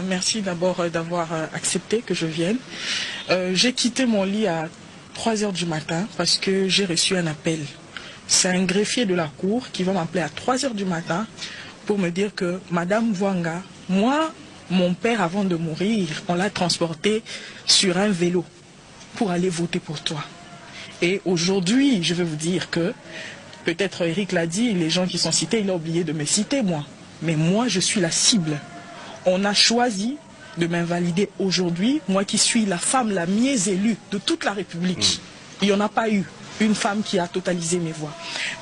Merci d'abord d'avoir accepté que je vienne. J'ai quitté mon lit à 3 h du matin parce que j'ai reçu un appel. C'est un greffier de la cour qui va m'appeler à 3 h du matin pour me dire que Madame Vwanga, moi, mon père avant de mourir, on l'a transporté sur un vélo pour aller voter pour toi. Et aujourd'hui, je vais vous dire que, peut-être Eric l'a dit, les gens qui sont cités, il a oublié de me citer moi. Mais moi, je suis la cible. On a choisi de m'invalider aujourd'hui, moi qui suis la femme la mieux élue de toute la République. Il n'y en a pas eu une femme qui a totalisé mes voix.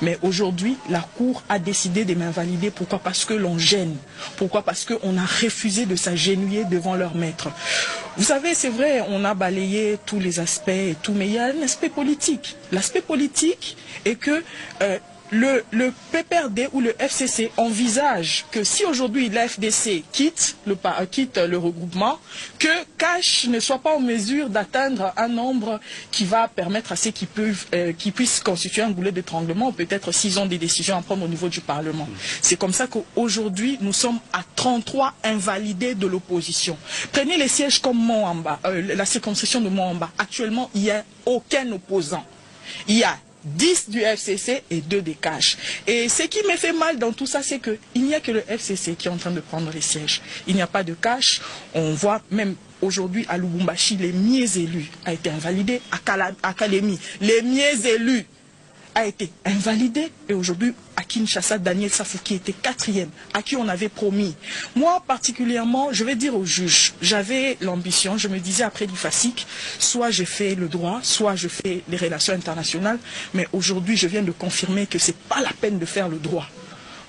Mais aujourd'hui, la Cour a décidé de m'invalider. Pourquoi? Parce que l'on gêne. Pourquoi? Parce qu'on a refusé de s'agenouiller devant leur maître. Vous savez, c'est vrai, on a balayé tous les aspects et tout, mais il y a un aspect politique. L'aspect politique est que le PPRD ou le FCC envisage que si aujourd'hui la FDC quitte le regroupement, que Cash ne soit pas en mesure d'atteindre un nombre qui va permettre à ceux qui puissent constituer un goulet d'étranglement, peut-être s'ils ont des décisions à prendre au niveau du Parlement. C'est comme ça qu'aujourd'hui, nous sommes à 33 invalidés de l'opposition. Prenez les sièges comme Moamba, la circonscription de Moamba. Actuellement, il n'y a aucun opposant. Il y a 10 du FCC et 2 des Cash. Et ce qui me fait mal dans tout ça, c'est qu'il n'y a que le FCC qui est en train de prendre les sièges. Il n'y a pas de Cash. On voit même aujourd'hui à Lubumbashi, les mieux élus a été invalidé. À Kalemi, les mieux élus a été invalidé. Et aujourd'hui, à Kinshasa, Daniel Safouki était 4e, à qui on avait promis. Moi, particulièrement, je vais dire aux juges, j'avais l'ambition, je me disais après l'IFASIC, soit je fais le droit, soit je fais les relations internationales, mais aujourd'hui, je viens de confirmer que ce n'est pas la peine de faire le droit.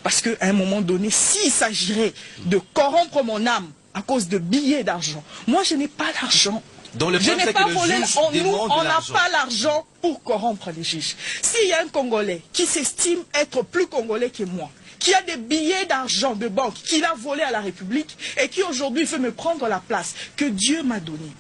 Parce qu'à un moment donné, s'il s'agirait de corrompre mon âme à cause de billets d'argent, moi, je n'ai pas l'argent. Je n'ai pas volé, on n'a pas l'argent pour corrompre les juges. S'il y a un Congolais qui s'estime être plus Congolais que moi, qui a des billets d'argent de banque, qu'il a volé à la République et qui aujourd'hui veut me prendre la place que Dieu m'a donnée,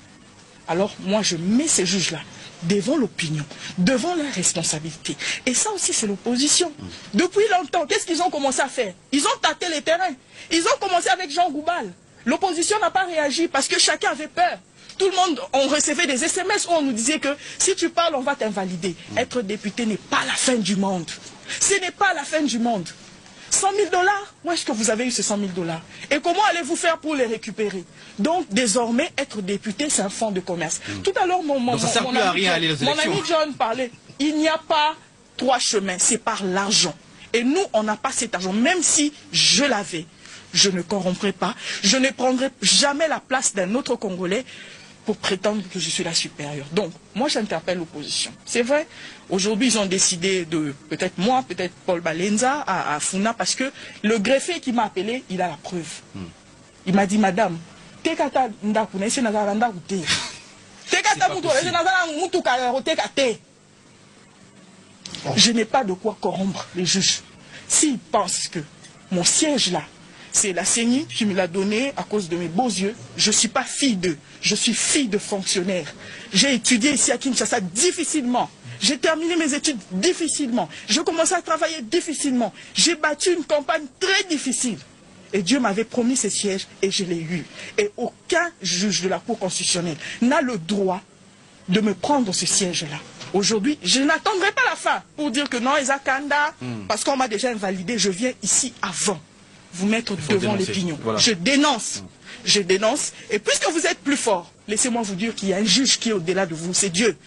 alors moi je mets ces juges-là devant l'opinion, devant la responsabilité. Et ça aussi c'est l'opposition. Depuis longtemps, qu'est-ce qu'ils ont commencé à faire? Ils ont tâté les terrains. Ils ont commencé avec Jean Goubal. L'opposition n'a pas réagi parce que chacun avait peur. Tout le monde, on recevait des SMS où on nous disait que si tu parles, on va t'invalider. Être député n'est pas la fin du monde. Ce n'est pas la fin du monde. 100 000 $, où est-ce que vous avez eu ces 100 000 $? Et comment allez-vous faire pour les récupérer? Donc, désormais, être député, c'est un fonds de commerce. Tout à l'heure, mon ami John parlait, il n'y a pas 3 chemins, c'est par l'argent. Et nous, on n'a pas cet argent. Même si je l'avais, je ne corromprai pas, je ne prendrai jamais la place d'un autre Congolais pour prétendre que je suis la supérieure. Donc, moi j'interpelle l'opposition. C'est vrai, aujourd'hui ils ont décidé de, peut-être moi, peut-être Paul Balenza à Funa, parce que le greffier qui m'a appelé, il a la preuve. Il m'a dit, madame, je n'ai pas de quoi corrompre les juges. S'ils pensent que mon siège là, c'est la CENI qui me l'a donné à cause de mes beaux yeux. Je ne suis pas fille d'eux, je suis fille de fonctionnaires. J'ai étudié ici à Kinshasa difficilement. J'ai terminé mes études difficilement. J'ai commencé à travailler difficilement. J'ai battu une campagne très difficile. Et Dieu m'avait promis ces sièges et je l'ai eu. Et aucun juge de la Cour constitutionnelle n'a le droit de me prendre ce siège-là. Aujourd'hui, je n'attendrai pas la fin pour dire que non, Ezakanda, parce qu'on m'a déjà invalidé, je viens ici avant. Vous mettre devant l'opinion. Voilà. Je dénonce. Je dénonce. Et puisque vous êtes plus fort, laissez-moi vous dire qu'il y a un juge qui est au-delà de vous, c'est Dieu.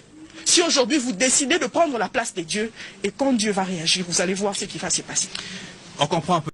Si aujourd'hui vous décidez de prendre la place de Dieu, et quand Dieu va réagir, vous allez voir ce qui va se passer. On comprend un peu.